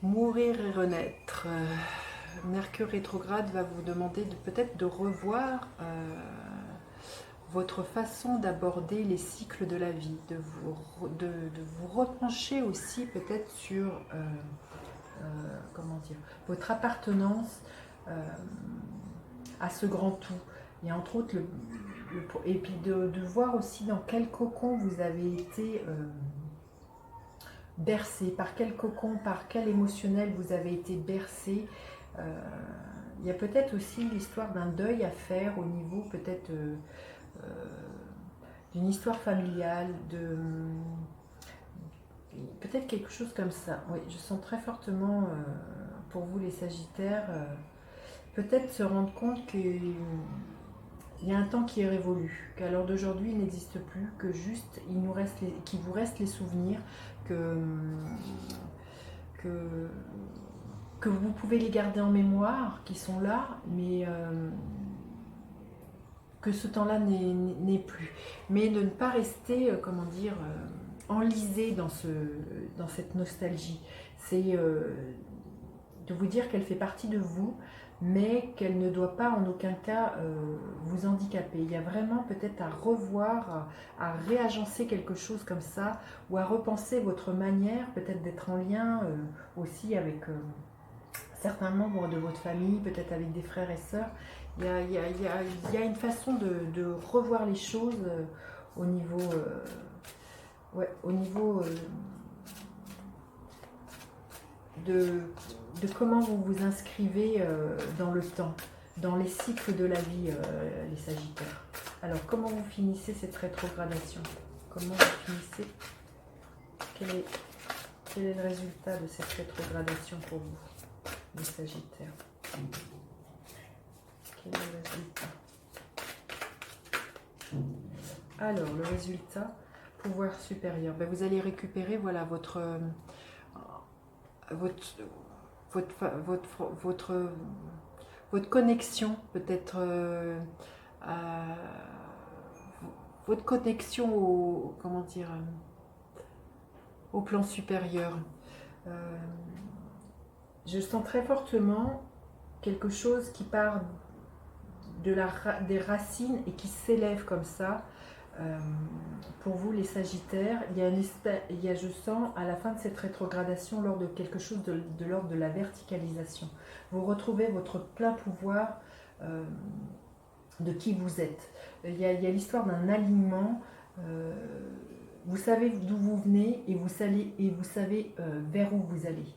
mourir et renaître. Mercure rétrograde va vous demander peut-être de revoir votre façon d'aborder les cycles de la vie, de vous repencher aussi peut-être sur comment dire, votre appartenance à ce grand tout. Et entre autres, et puis de voir aussi dans quel cocon vous avez été bercé, par quel cocon, par quel émotionnel vous avez été bercé. Il y a peut-être aussi l'histoire d'un deuil à faire au niveau peut-être d'une histoire familiale, peut-être quelque chose comme ça. Oui, je sens très fortement pour vous les Sagittaires, peut-être se rendre compte qu'il y a un temps qui est révolu, qu'à l'heure d'aujourd'hui il n'existe plus, que juste qu'il vous reste les souvenirs, que vous pouvez les garder en mémoire, qui sont là, mais que ce temps-là n'est plus. Mais de ne pas rester, comment dire, enlisé dans cette nostalgie. C'est de vous dire qu'elle fait partie de vous, mais qu'elle ne doit pas en aucun cas vous handicaper. Il y a vraiment peut-être à revoir, à réagencer quelque chose comme ça, ou à repenser votre manière peut-être d'être en lien aussi avec certains membres de votre famille, peut-être avec des frères et sœurs. Il y a une façon de revoir les choses au niveau, de comment vous vous inscrivez dans le temps, dans les cycles de la vie, les Sagittaires. Alors, comment vous finissez cette rétrogradation? Comment vous finissez? Quel est le résultat de cette rétrogradation pour vous, les Sagittaires? Quel est le résultat? Alors, le résultat, pouvoir supérieur. Vous allez récupérer, voilà, votre connexion, peut-être votre connexion au, comment dire, au plan supérieur. Je sens très fortement quelque chose qui part des racines et qui s'élève comme ça. Pour vous les Sagittaires, il y a, je sens à la fin de cette rétrogradation, lors de quelque chose de l'ordre de la verticalisation, vous retrouvez votre plein pouvoir de qui vous êtes. Il y a l'histoire d'un alignement, vous savez d'où vous venez et vous savez vers où vous allez.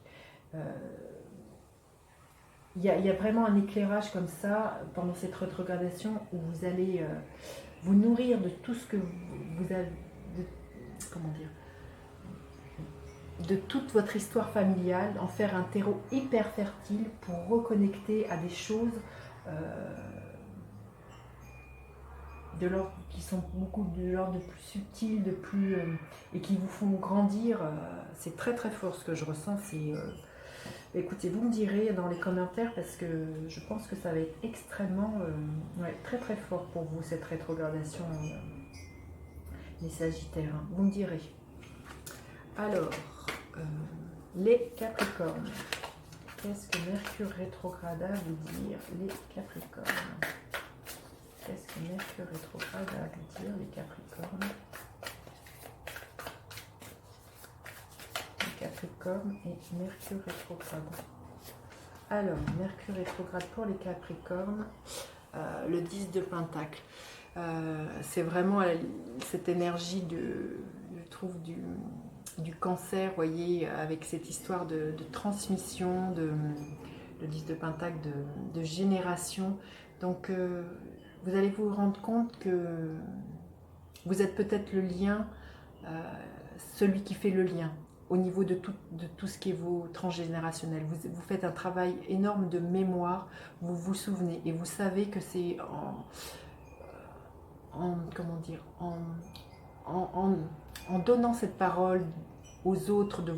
Il y a vraiment un éclairage comme ça pendant cette rétrogradation où vous allez vous nourrir de tout ce que vous avez, de toute votre histoire familiale, en faire un terreau hyper fertile pour reconnecter à des choses qui sont beaucoup de l'ordre de plus subtil, de plus et qui vous font grandir. C'est très très fort ce que je ressens. Écoutez, vous me direz dans les commentaires parce que je pense que ça va être extrêmement ouais, très très fort pour vous cette rétrogradation les Sagittaires. Hein. Vous me direz. Alors, les Capricornes. Qu'est-ce que Mercure rétrograde a à vous dire, les Capricornes? Qu'est-ce que Mercure rétrograde a à vous dire, les Capricornes? Les Capricornes et Mercure rétrograde. Alors, Mercure rétrograde pour les Capricornes, le 10 de Pentacle. C'est vraiment cette énergie je trouve, du cancer, voyez, avec cette histoire de transmission, le 10 de Pentacle, de génération. Donc, vous allez vous rendre compte que vous êtes peut-être le lien, celui qui fait le lien au niveau de tout ce qui est vos transgénérationnels. Vous faites un travail énorme de mémoire, vous vous souvenez et vous savez que c'est comment dire, en donnant cette parole aux autres de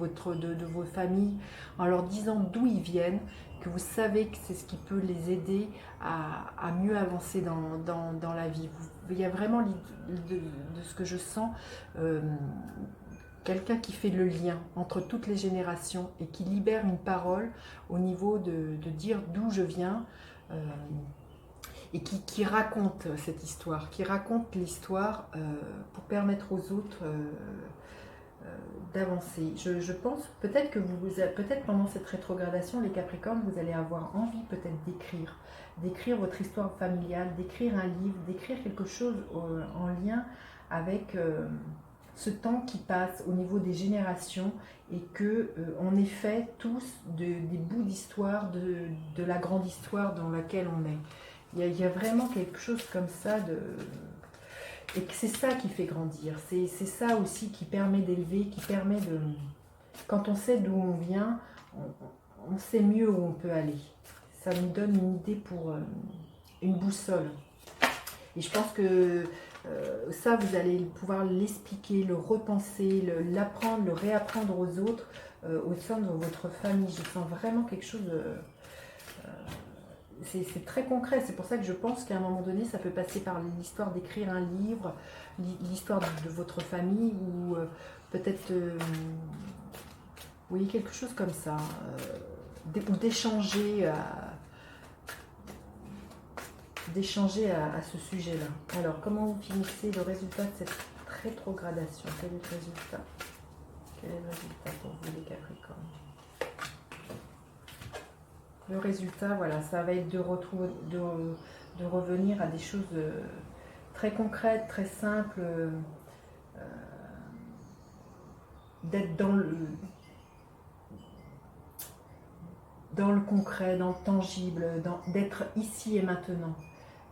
vos familles, en leur disant d'où ils viennent, que vous savez que c'est ce qui peut les aider à mieux avancer dans la vie. Il y a vraiment de ce que je sens, quelqu'un qui fait le lien entre toutes les générations et qui libère une parole au niveau de dire d'où je viens, et qui raconte cette histoire, qui raconte l'histoire pour permettre aux autres d'avancer. Je pense peut-être que peut-être pendant cette rétrogradation, les Capricornes, vous allez avoir envie peut-être d'écrire votre histoire familiale, d'écrire un livre, d'écrire quelque chose en lien avec ce temps qui passe au niveau des générations et que on est fait tous des bouts d'histoire de la grande histoire dans laquelle on est. Il y a vraiment quelque chose comme ça et que c'est ça qui fait grandir. C'est ça aussi qui permet d'élever, qui permet de... Quand on sait d'où on vient, on sait mieux où on peut aller. Ça nous donne une idée pour une boussole. Et je pense que ça, vous allez pouvoir l'expliquer, le repenser, l'apprendre, le réapprendre aux autres, au sein de votre famille. Je sens vraiment quelque chose de... c'est très concret, c'est pour ça que je pense qu'à un moment donné, ça peut passer par l'histoire d'écrire un livre, l'histoire de votre famille, ou peut-être, oui, quelque chose comme ça, ou d'échanger à ce sujet-là. Alors, comment vous finissez le résultat de cette rétrogradation? Quel est le résultat? Quel est le résultat pour vous, les Capricornes? Le résultat, voilà, ça va être de revenir à des choses très concrètes, très simples, d'être dans le concret, dans le tangible, d'être ici et maintenant.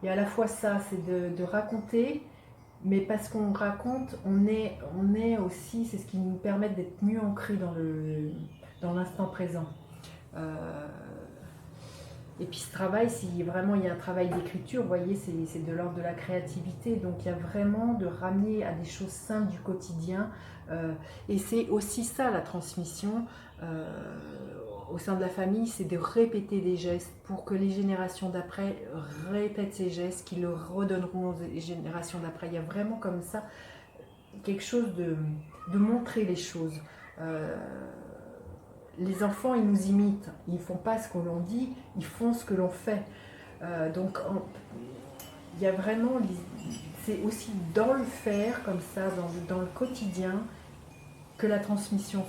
Et à la fois ça, c'est de raconter, mais parce qu'on raconte, on est aussi, c'est ce qui nous permet d'être mieux ancrés dans l'instant présent. Et puis ce travail, si vraiment il y a un travail d'écriture, vous voyez, c'est de l'ordre de la créativité. Donc il y a vraiment de ramener à des choses simples du quotidien. Et c'est aussi ça la transmission au sein de la famille, c'est de répéter des gestes pour que les générations d'après répètent ces gestes, qui le redonneront aux générations d'après. Il y a vraiment comme ça quelque chose de montrer les choses. Les enfants, ils nous imitent, ils ne font pas ce que l'on dit, ils font ce que l'on fait. Donc, il y a vraiment, c'est aussi dans le faire, comme ça, dans le quotidien, que la transmission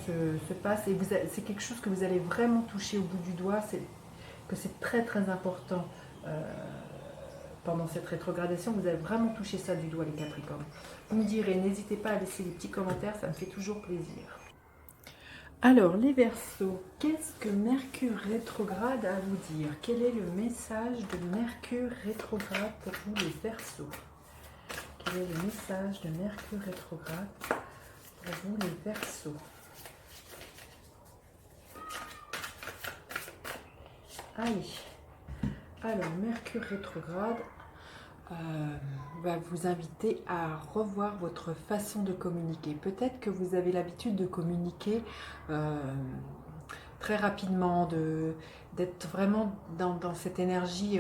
se passe. Et c'est quelque chose que vous allez vraiment toucher au bout du doigt, que c'est très très important. Pendant cette rétrogradation, vous allez vraiment toucher ça du doigt, les Capricornes. Vous me direz, n'hésitez pas à laisser des petits commentaires, ça me fait toujours plaisir. Alors, les Verseaux, qu'est-ce que Mercure rétrograde a à vous dire? Quel est le message de Mercure rétrograde pour vous, les Verseaux? Quel est le message de Mercure rétrograde pour vous, les Verseaux? Allez, alors, Mercure rétrograde. va vous inviter à revoir votre façon de communiquer. Peut-être que vous avez l'habitude de communiquer très rapidement, d'être vraiment dans cette énergie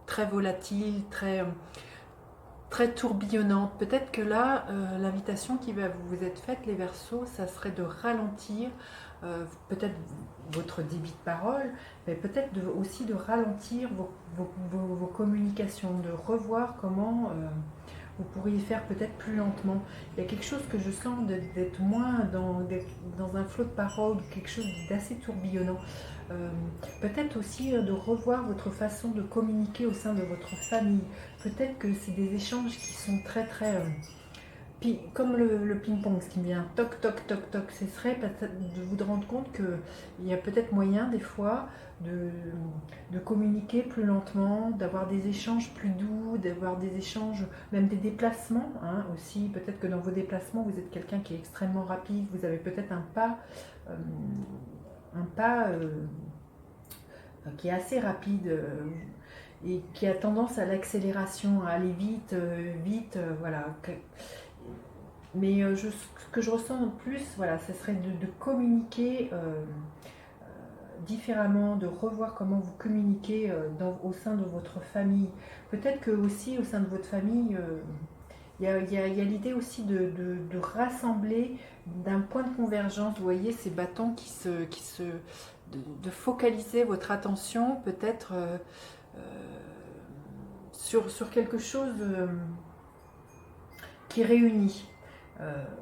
très volatile, très tourbillonnante. Peut-être que là, l'invitation qui va vous être faite, les Verseaux, ça serait de ralentir peut-être votre débit de parole, mais peut-être aussi de ralentir vos communications, de revoir comment vous pourriez faire peut-être plus lentement. Il y a quelque chose que je sens d'être moins dans un flot de parole, quelque chose d'assez tourbillonnant. Peut-être aussi de revoir votre façon de communiquer au sein de votre famille. Peut-être que c'est des échanges qui sont très comme le ping-pong, ce qui vient toc toc toc toc, ce serait de vous rendre compte qu'il y a peut-être moyen des fois de communiquer plus lentement, d'avoir des échanges plus doux, d'avoir des échanges, même des déplacements hein, aussi. Peut-être que dans vos déplacements, vous êtes quelqu'un qui est extrêmement rapide, vous avez peut-être un pas qui est assez rapide et qui a tendance à l'accélération, à aller vite, voilà. Mais ce que je ressens en plus, voilà, ce serait de communiquer différemment, de revoir comment vous communiquez au sein de votre famille. Peut-être que aussi au sein de votre famille, il y a l'idée aussi de rassembler d'un point de convergence, vous voyez, ces bâtons de focaliser votre attention peut-être sur quelque chose qui réunit.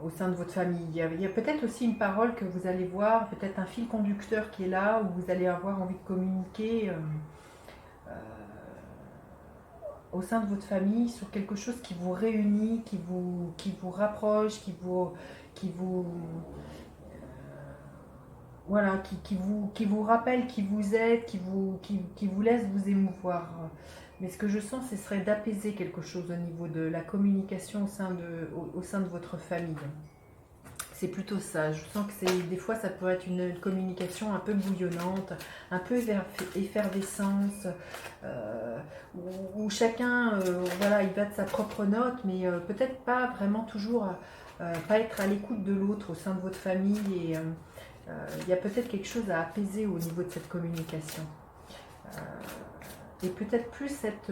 Au sein de votre famille. Il y a peut-être aussi une parole que vous allez voir, peut-être un fil conducteur qui est là, où vous allez avoir envie de communiquer au sein de votre famille sur quelque chose qui vous réunit, qui vous rapproche, voilà, qui vous rappelle qui vous êtes, qui vous laisse vous émouvoir. Mais ce que je sens, ce serait d'apaiser quelque chose au niveau de la communication au sein de votre famille. C'est plutôt ça. Je sens que des fois, ça peut être une communication un peu bouillonnante, un peu effervescence, où chacun, voilà, il va de sa propre note, mais peut-être pas vraiment toujours, pas être à l'écoute de l'autre au sein de votre famille. Et il y a peut-être quelque chose à apaiser au niveau de cette communication. Et peut-être plus être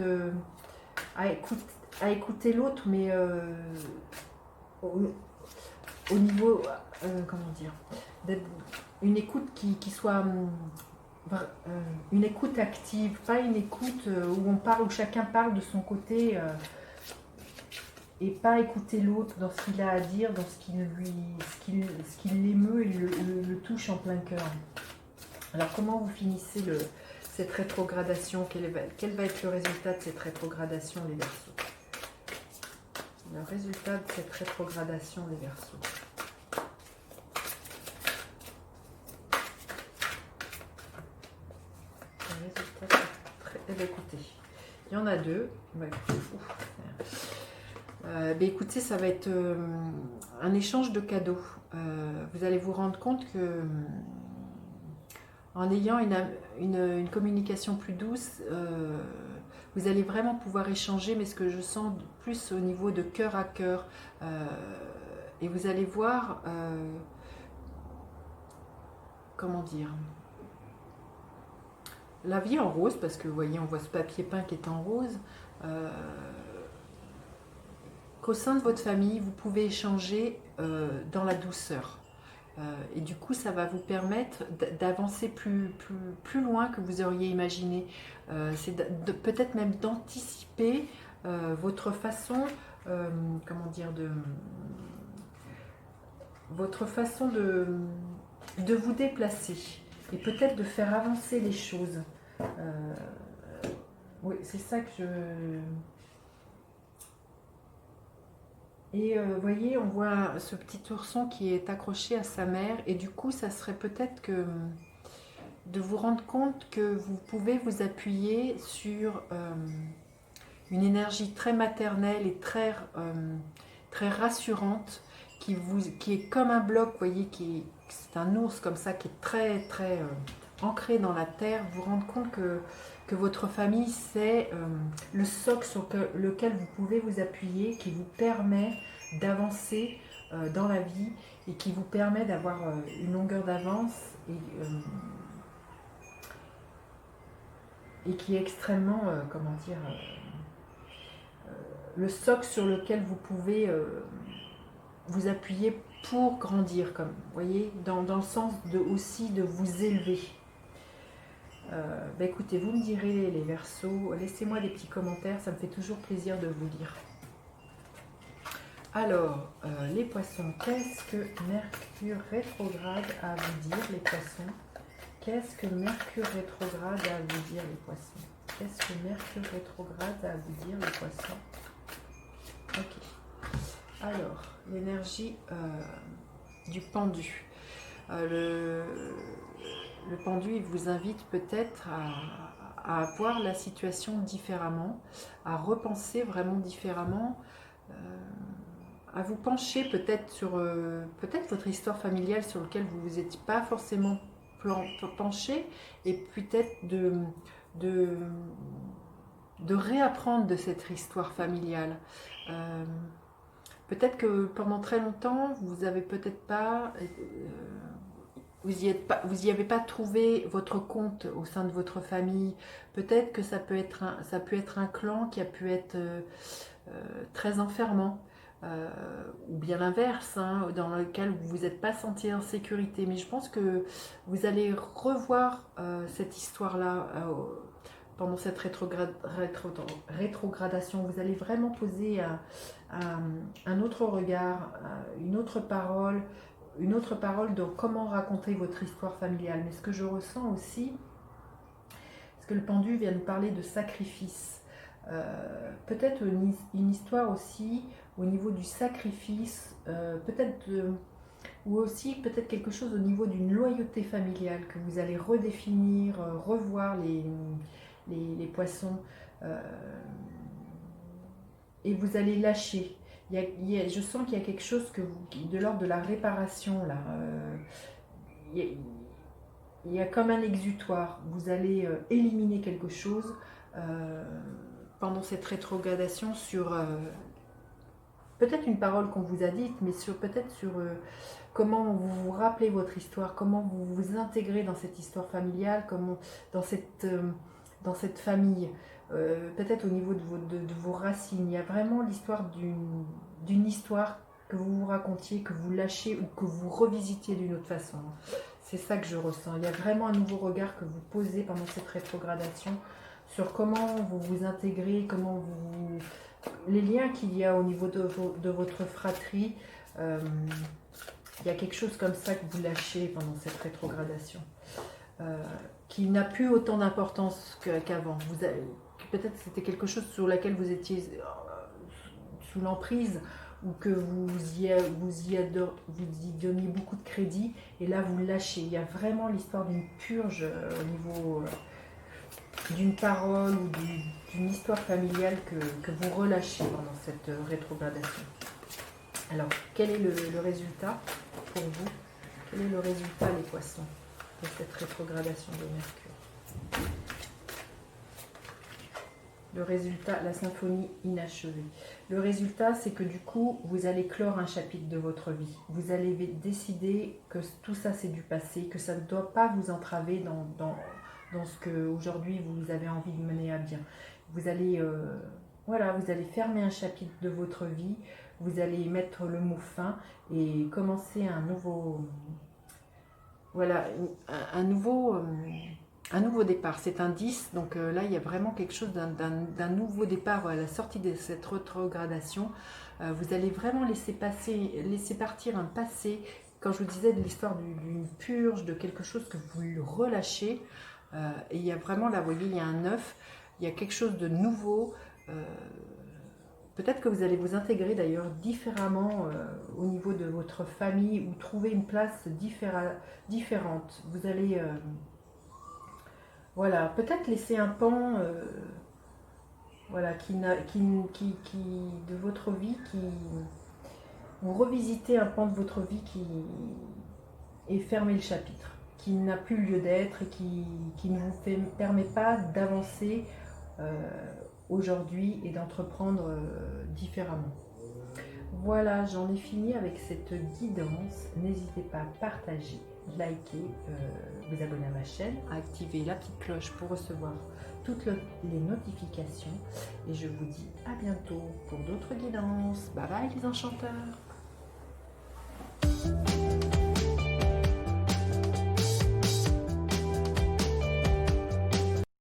à écouter l'autre, mais au niveau, comment dire, une écoute qui soit une écoute active, pas une écoute où chacun parle de son côté et pas écouter l'autre dans ce qu'il a à dire, dans ce qui l'émeut et le touche en plein cœur. Alors comment vous finissez cette rétrogradation, quel va être le résultat de cette rétrogradation, les Verseaux? Le résultat de cette rétrogradation, les Verseaux. Le résultat de écoutez, il y en a deux. Écoutez, ça va être un échange de cadeaux. Vous allez vous rendre compte que en ayant une communication plus douce, vous allez vraiment pouvoir échanger, mais ce que je sens plus au niveau de cœur à cœur. Et vous allez voir, comment dire, la vie en rose, parce que vous voyez, on voit ce papier peint qui est en rose, qu'au sein de votre famille, vous pouvez échanger dans la douceur. Et du coup, ça va vous permettre d'avancer plus loin que vous auriez imaginé. C'est peut-être même d'anticiper votre façon, comment dire, votre façon de vous déplacer et peut-être de faire avancer les choses. Oui, c'est ça que je... Et vous voyez, on voit ce petit ourson qui est accroché à sa mère. Et du coup, ça serait peut-être de vous rendre compte que vous pouvez vous appuyer sur une énergie très maternelle et très rassurante qui est comme un bloc, vous voyez, c'est un ours comme ça qui est très ancré dans la terre, vous rendre compte que votre famille, c'est le socle sur lequel vous pouvez vous appuyer, qui vous permet d'avancer dans la vie et qui vous permet d'avoir une longueur d'avance et qui est extrêmement, comment dire, le socle sur lequel vous pouvez vous appuyer pour grandir, comme vous voyez, dans le sens aussi de vous élever. Écoutez, vous me direz les Verseaux, laissez-moi des petits commentaires, ça me fait toujours plaisir de vous lire. Alors, les Poissons, qu'est-ce que Mercure rétrograde a à vous dire, les Poissons? Qu'est-ce que Mercure rétrograde a à vous dire, les Poissons? Qu'est-ce que Mercure rétrograde a à vous dire, les Poissons? Ok. Alors, l'énergie du pendu. Le pendu, il vous invite peut-être à voir la situation différemment, à repenser vraiment différemment, à vous pencher peut-être sur peut-être votre histoire familiale sur laquelle vous ne vous étiez pas forcément penché, et peut-être de réapprendre de cette histoire familiale. Peut-être que pendant très longtemps, vous avez peut-être pas... vous y avez pas trouvé votre compte au sein de votre famille. Peut-être que ça peut être un clan qui a pu être très enfermant, ou bien l'inverse, hein, dans lequel vous vous êtes pas senti en sécurité. Mais je pense que vous allez revoir cette histoire-là pendant cette rétrogradation. Vous allez vraiment poser un autre regard, une autre parole de comment raconter votre histoire familiale. Mais ce que je ressens aussi, parce que le pendu vient nous parler de sacrifice, peut-être une histoire aussi au niveau du sacrifice, ou aussi peut-être quelque chose au niveau d'une loyauté familiale que vous allez redéfinir, revoir les Poissons, et vous allez lâcher. Je sens qu'il y a quelque chose de l'ordre de la réparation là. Il y a comme un exutoire. Vous allez éliminer quelque chose pendant cette rétrogradation sur peut-être une parole qu'on vous a dite, mais peut-être sur comment vous vous rappelez votre histoire, comment vous vous intégrez dans cette histoire familiale, comment dans cette famille. Peut-être au niveau de vos racines. Il y a vraiment l'histoire d'une histoire que vous vous racontiez, que vous lâchez ou que vous revisitiez d'une autre façon. C'est ça que je ressens. Il y a vraiment un nouveau regard que vous posez pendant cette rétrogradation sur comment vous vous intégrez, les liens qu'il y a au niveau de votre fratrie. Il y a quelque chose comme ça que vous lâchez pendant cette rétrogradation, qui n'a plus autant d'importance qu'avant. Peut-être c'était quelque chose sur laquelle vous étiez sous l'emprise, ou que vous y donniez beaucoup de crédit, et là vous lâchez. Il y a vraiment l'histoire d'une purge au niveau d'une parole ou d'une histoire familiale que vous relâchez pendant cette rétrogradation. Alors, quel est le résultat pour vous? Quel est le résultat, les Poissons, de cette rétrogradation de Mercure? Le résultat, la symphonie inachevée. Le résultat, c'est que du coup, vous allez clore un chapitre de votre vie. Vous allez décider que tout ça, c'est du passé, que ça ne doit pas vous entraver dans ce que aujourd'hui vous avez envie de mener à bien. Vous allez, vous allez fermer un chapitre de votre vie, vous allez mettre le mot fin et commencer un nouveau départ. C'est un 10, donc là il y a vraiment quelque chose d'un nouveau départ à la sortie de cette rétrogradation. Vous allez vraiment laisser partir un passé, quand je vous disais de l'histoire d'une purge, de quelque chose que vous relâchez. Et il y a vraiment là, vous voyez, il y a un 9, il y a quelque chose de nouveau. Peut-être que vous allez vous intégrer d'ailleurs différemment au niveau de votre famille, ou trouver une place différente. Vous allez peut-être laisser un pan de votre vie, ou revisiter un pan de votre vie et fermer le chapitre, n'a plus lieu d'être et qui ne vous permet pas d'avancer aujourd'hui et d'entreprendre différemment. Voilà, j'en ai fini avec cette guidance. N'hésitez pas à partager, liker, vous abonner à ma chaîne, à activer la petite cloche pour recevoir toutes les notifications. Et je vous dis à bientôt pour d'autres guidances. Bye bye les enchanteurs!